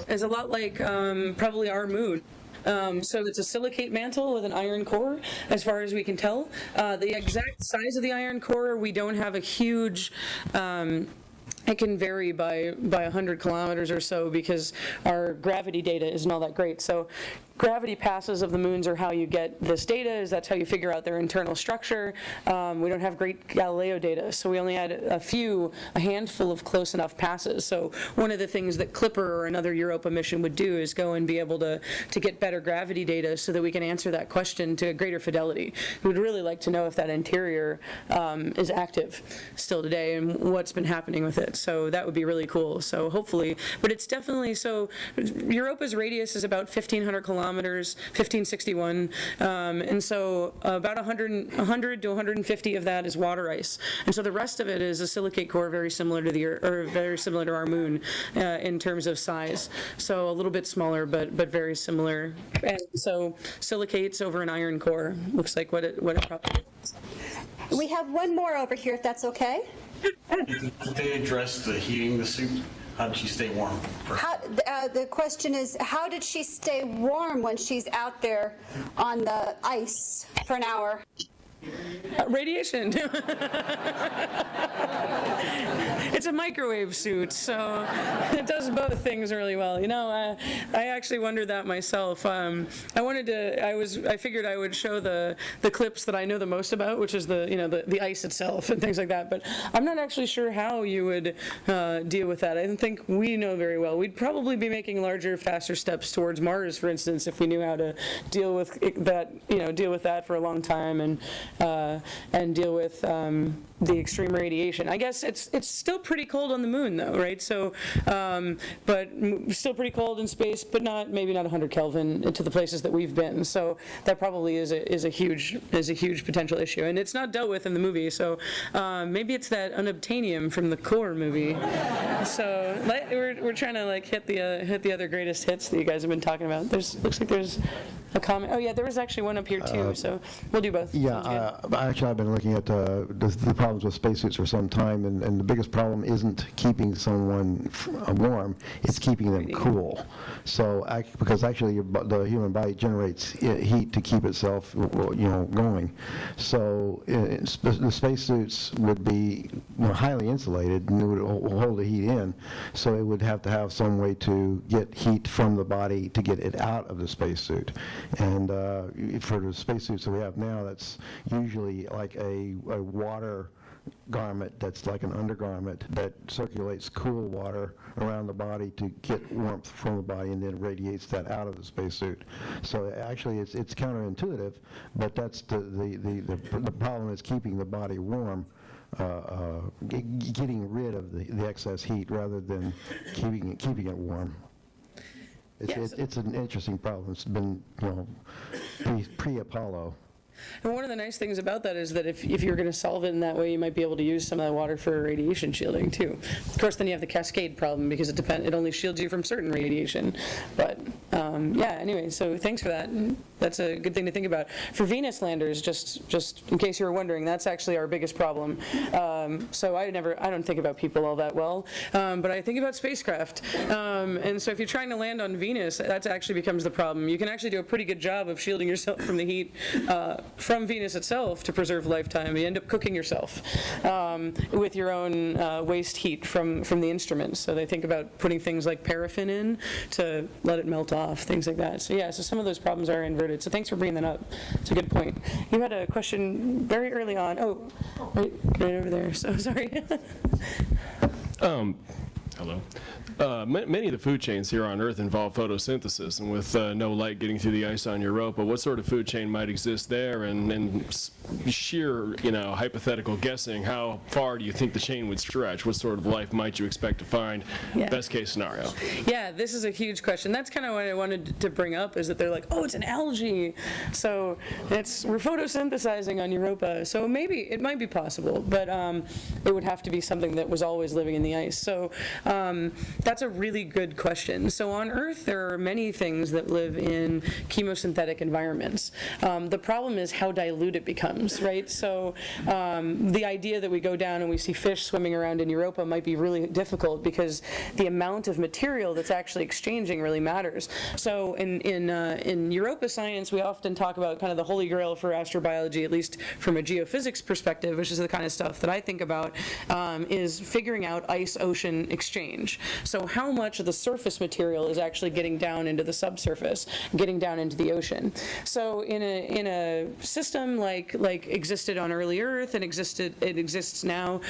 is a lot like probably our moon. So it's a silicate mantle with an iron core, as far as we can tell. The exact size of the iron core, we don't have a huge. It can vary by 100 kilometers or so because our gravity data isn't all that great. So gravity passes of the moons are how you get this data, that's how you figure out their internal structure. We don't have great Galileo data, so we only had a handful of close enough passes. So one of the things that Clipper or another Europa mission would do is go and be able to get better gravity data so that we can answer that question to greater fidelity. We would really like to know if that interior is active still today and what's been happening with it. So that would be really cool. So hopefully, but it's definitely, so Europa's radius is about 1,500 kilometers, 1561, and so about 100 to 150 of that is water ice, and so the rest of it is a silicate core, very similar to very similar to our moon in terms of size. So a little bit smaller, but very similar. And so silicates over an iron core looks like what it probably is. We have one more over here, if that's okay. Did they address the heating the suit? How did she stay warm? The question is, how did she stay warm when she's out there on the ice for an hour? Radiation. It's a microwave suit, so it does both things really well. You know, I actually wondered that myself. I figured I would show the clips that I know the most about, which is the ice itself and things like that. But I'm not actually sure how you would deal with that. I don't think we know very well. We'd probably be making larger, faster steps towards Mars, for instance, if we knew how to deal with that for a long time and deal with the extreme radiation. I guess it's still pretty cold on the moon, though, right? So, but still pretty cold in space, but maybe not 100 Kelvin to the places that we've been. So that probably is a huge potential issue, and it's not dealt with in the movie. So maybe it's that unobtainium from the core movie. So we're trying to hit the other greatest hits that you guys have been talking about. Looks like there's a comment. Oh yeah, there was actually one up here too. So we'll do both. Yeah, actually I've been looking at the problems with spacesuits for some time, and the biggest problem isn't keeping someone warm, it's keeping them cool. So, because actually the human body generates heat to keep itself, going. So the spacesuits would be highly insulated and it would hold the heat in. So it would have to have some way to get heat from the body to get it out of the spacesuit. And for the spacesuits that we have now, that's usually like a water garment that's like an undergarment that circulates cool water around the body to get warmth from the body and then radiates that out of the spacesuit. So actually it's counterintuitive, but that's the problem is keeping the body warm, getting rid of the excess heat rather than keeping it warm. It's an interesting problem. It's been pre-Apollo. And one of the nice things about that is that if you're going to solve it in that way, you might be able to use some of that water for radiation shielding too. Of course, then you have the cascade problem because it only shields you from certain radiation. But yeah, anyway, so thanks for that. That's a good thing to think about. For Venus landers, just in case you were wondering, that's actually our biggest problem. So I don't think about people all that well, but I think about spacecraft. And so if you're trying to land on Venus, that actually becomes the problem. You can actually do a pretty good job of shielding yourself from the heat from Venus itself to preserve lifetime. You end up cooking yourself with your own waste heat from the instruments. So they think about putting things like paraffin in to let it melt off. off, things like that. So yeah, so some of those problems are inverted. So thanks for bringing that up. It's a good point. You had a question very early on. Oh, right over there. So sorry. Hello. Many of the food chains here on Earth involve photosynthesis, and with no light getting through the ice on Europa, what sort of food chain might exist there? And sheer, hypothetical guessing, how far do you think the chain would stretch? What sort of life might you expect to find? Yeah. Best case scenario. Yeah, this is a huge question. That's kind of what I wanted to bring up, is that they're like, oh, it's an algae. So we're photosynthesizing on Europa. So maybe it might be possible, but it would have to be something that was always living in the ice. So that's a really good question. So on Earth, there are many things that live in chemosynthetic environments. The problem is how dilute it becomes, right? So the idea that we go down and we see fish swimming around in Europa might be really difficult because the amount of material that's actually exchanging really matters. So in Europa science, we often talk about kind of the holy grail for astrobiology, at least from a geophysics perspective, which is the kind of stuff that I think about, is figuring out ice-ocean exchange. So how much of the surface material is actually getting down into the subsurface, getting down into the ocean. So in a system like existed on early Earth and it exists now,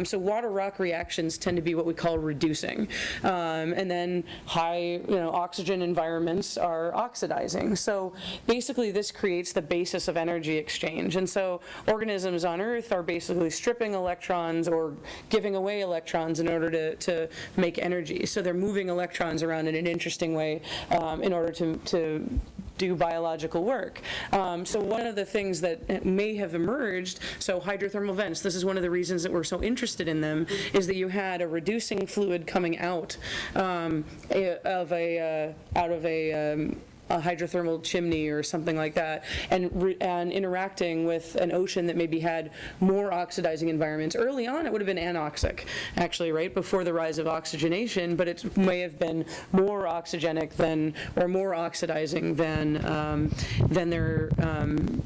so water-rock reactions tend to be what we call reducing. And then high oxygen environments are oxidizing. So basically this creates the basis of energy exchange. And so organisms on Earth are basically stripping electrons or giving away electrons in order to make energy. So they're moving electrons around in an interesting way in order to do biological work. So one of the things that may have emerged, so hydrothermal vents, this is one of the reasons that we're so interested in them, is that you had a reducing fluid coming out of a hydrothermal chimney or something like that, and interacting with an ocean that maybe had more oxidizing environments. Early on, it would have been anoxic, actually, right before the rise of oxygenation, but it may have been more oxygenic than, or more oxidizing than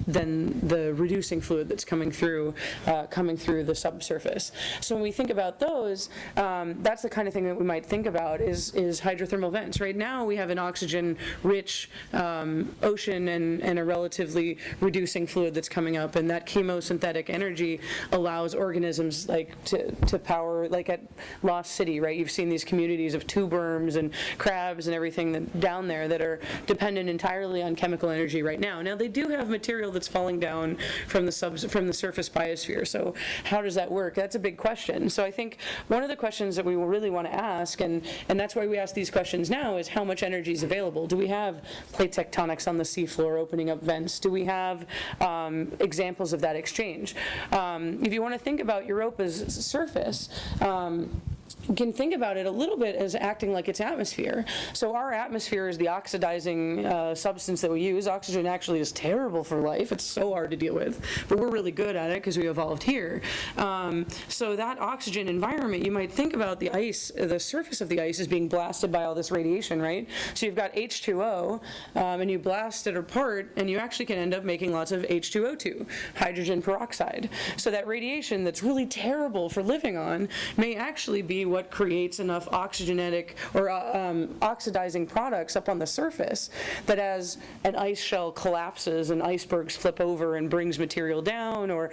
the reducing fluid that's coming through the subsurface. So when we think about those, that's the kind of thing that we might think about is hydrothermal vents. Right now, we have an oxygen-rich ocean and a relatively reducing fluid that's coming up, and that chemosynthetic energy allows organisms to power, like at Lost City, right? You've seen these communities of tube worms and crabs and everything down there that are dependent entirely on chemical energy right now. Now they do have material that's falling down from the surface biosphere. So how does that work? That's a big question. So I think one of the questions that we really want to ask, and that's why we ask these questions now, is how much energy is available? Do we have plate tectonics on the seafloor opening up vents? Do we have examples of that exchange? If you want to think about Europa's surface, you can think about it a little bit as acting like its atmosphere. So our atmosphere is the oxidizing substance that we use. Oxygen actually is terrible for life. It's so hard to deal with, but we're really good at it because we evolved here. So that oxygen environment, you might think about the ice, the surface of the ice is being blasted by all this radiation, right? So you've got H2O, and you blast it apart, and you actually can end up making lots of H2O2, hydrogen peroxide. So that radiation that's really terrible for living on may actually be what creates enough oxygenetic or oxidizing products up on the surface that as an ice shell collapses and icebergs flip over and brings material down, or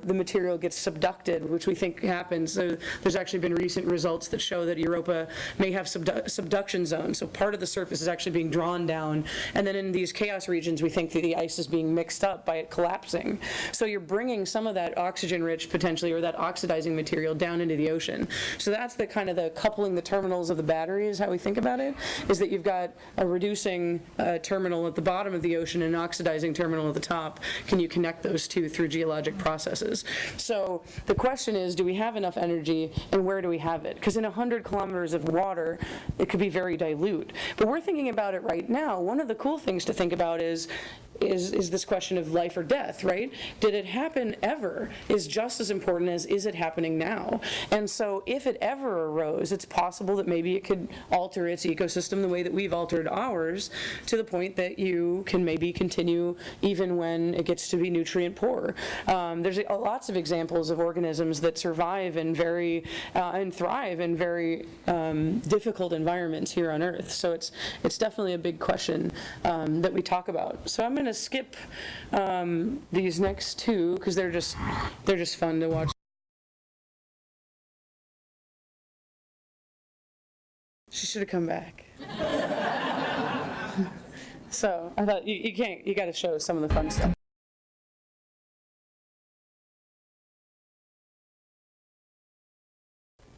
the material gets subducted, which we think happens. So there's actually been recent results that show that Europa may have subduction zones. So part of the surface is actually being drawn down, and then in these chaos regions we think that the ice is being mixed up by it collapsing. So you're bringing some of that oxygen-rich potentially, or that oxidizing material, down into the ocean. So that's the kind of the coupling the terminals of the battery is how we think about it, is that you've got a reducing terminal at the bottom of the ocean and an oxidizing terminal at the top. Can you connect those two through geologic processes? So the question is, do we have enough energy, and where do we have it? Because in 100 kilometers of water, it could be very dilute. But we're thinking about it right now. One of the cool things to think about is is this question of life or death, right? Did it happen ever is just as important as is it happening now. And so if it ever arose, it's possible that maybe it could alter its ecosystem the way that we've altered ours, to the point that you can maybe continue even when it gets to be nutrient poor. There's lots of examples of organisms that survive in and thrive in very difficult environments here on Earth. So it's definitely a big question that we talk about. So I'm going to skip these next two because they're just fun to watch. She should have come back. So I thought you got to show some of the fun stuff.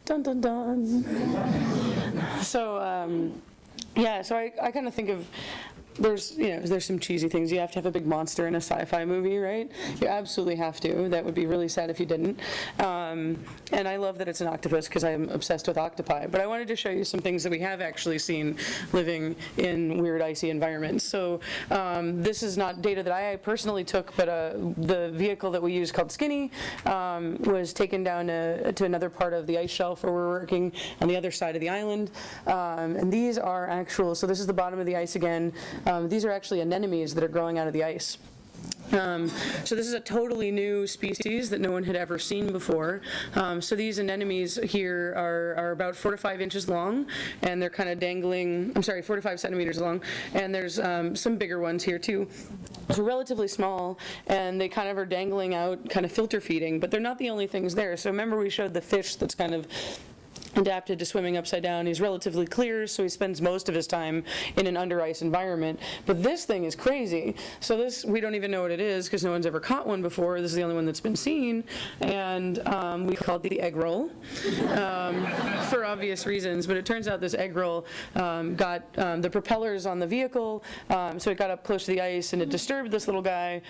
Dun dun dun. So yeah, so I kind of think of there's some cheesy things. You have to have a big monster in a sci-fi movie, right? You absolutely have to. That would be really sad if you didn't. And I love that it's an octopus because I'm obsessed with octopi. But I wanted to show you some things that we have actually seen living in weird icy environments. So this is not data that I personally took, but the vehicle that we use called Skinny was taken down to another part of the ice shelf where we're working on the other side of the island. And these are actual, so this is the bottom of the ice again. These are actually anemones that are growing out of the ice. So this is a totally new species that no one had ever seen before. So these anemones here are about 4 to 5 inches long, and they're kind of dangling, 4 to 5 centimeters long, and there's some bigger ones here too. So relatively small, and they kind of are dangling out, kind of filter feeding, but they're not the only things there. So remember we showed the fish that's kind of adapted to swimming upside down. He's relatively clear, so he spends most of his time in an under ice environment. But this thing is crazy. So this, we don't even know what it is because no one's ever caught one before. This is the only one that's been seen, and we called it the egg roll for obvious reasons. But it turns out this egg roll got the propellers on the vehicle, so it got up close to the ice and it disturbed this little guy,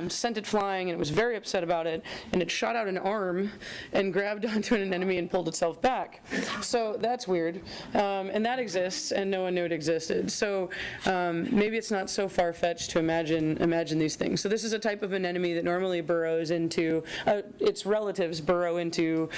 sent it flying, and it was very upset about it, and it shot out an arm and grabbed onto an anemone and pulled itself back. So that's weird, and that exists, and no one knew it existed. So maybe it's not so far-fetched to imagine these things. So this is a type of anemone that normally burrows into, its relatives burrow into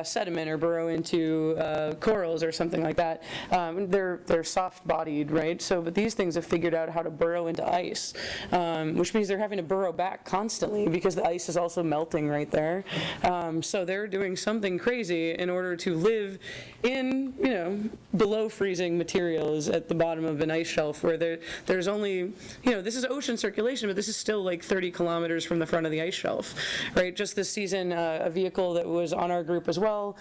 sediment or burrow into corals or something like that. They're soft-bodied, right? So, but these things have figured out how to burrow into ice, which means they're having to burrow back constantly because the ice is also melting right there. So they're doing something crazy in order to live in, below freezing materials at the bottom of an ice shelf where there's only, this is ocean circulation, but this is still like 30 kilometers from the front of the ice shelf, right? Just this season, a vehicle that was on our group as well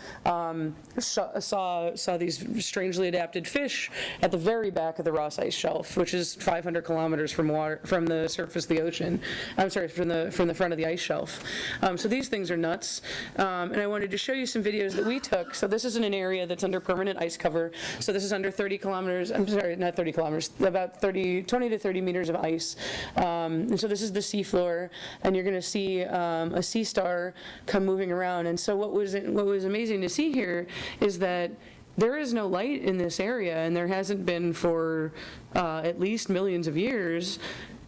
saw these strangely adapted fish at the very back of the Ross Ice Shelf, which is 500 kilometers from the surface of the ocean. I'm sorry, from the front of the ice shelf. So these things are nuts, and I wanted to show you some videos that we took. So this is in an area that's under permanent ice cover. So this is under 30 kilometers, I'm sorry, not 30 kilometers, about 20 to 30 meters of ice. And so this is the seafloor, and you're going to see a sea star come moving around. And so what was amazing to see here is that there is no light in this area, and there hasn't been for at least millions of years.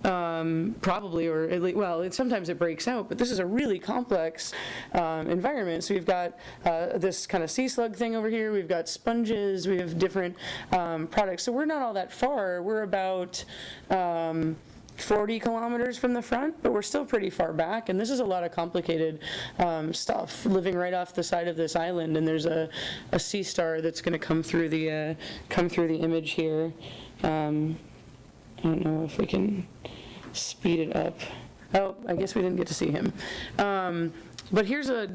Probably, or at least, well, sometimes it breaks out, but this is a really complex environment. So we've got this kind of sea slug thing over here, we've got sponges, we have different products. So we're not all that far. We're about 40 kilometers from the front, but we're still pretty far back, and this is a lot of complicated stuff living right off the side of this island. And there's a sea star that's going to come through the image here. I don't know if we can speed it up. Oh, I guess we didn't get to see him. But here's a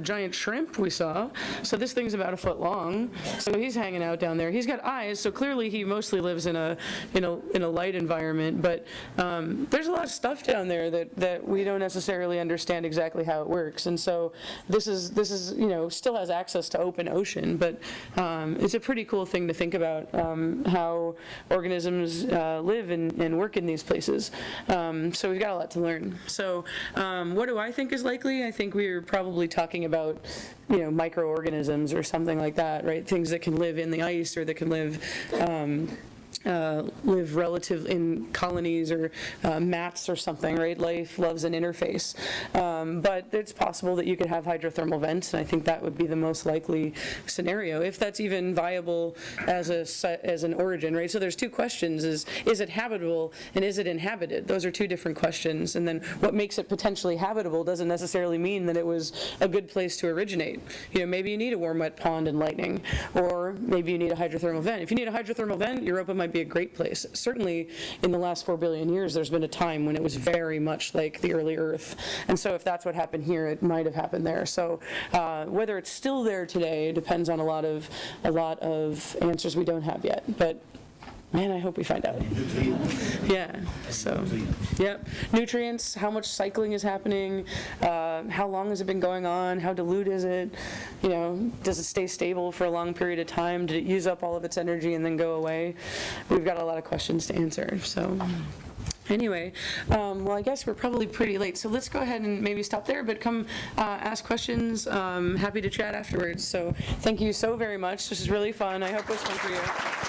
giant shrimp we saw. So this thing's about 1 foot long. So he's hanging out down there. He's got eyes, so clearly he mostly lives in a light environment. But there's a lot of stuff down there that we don't necessarily understand exactly how it works. And so this is still has access to open ocean, but it's a pretty cool thing to think about how organisms live and work in these places. So we've got a lot to learn. So what do I think is likely? I think we're probably talking about, microorganisms or something like that, right? Things that can live in the ice or that can live live relative in colonies or mats or something, right? Life loves an interface. But it's possible that you could have hydrothermal vents, and I think that would be the most likely scenario, if that's even viable as an origin, right? So there's two questions: is it habitable and is it inhabited? Those are two different questions. And then what makes it potentially habitable doesn't necessarily mean that it was a good place to originate. Maybe you need a warm, wet pond and lightning, or maybe you need a hydrothermal vent. If you need a hydrothermal vent, Europa might be a great place. Certainly in the last 4 billion years, there's been a time when it was very much like the early Earth. And so if that's what happened here, it might have happened there. So whether it's still there today depends on a lot of answers we don't have yet. But man, I hope we find out. Yeah, so, yep. Nutrients, how much cycling is happening, how long has it been going on, how dilute is it, does it stay stable for a long period of time, did it use up all of its energy and then go away? We've got a lot of questions to answer, so. Anyway, well, I guess we're probably pretty late, so let's go ahead and maybe stop there, but come ask questions. Happy to chat afterwards. So thank you so very much. This is really fun. I hope it was fun for you.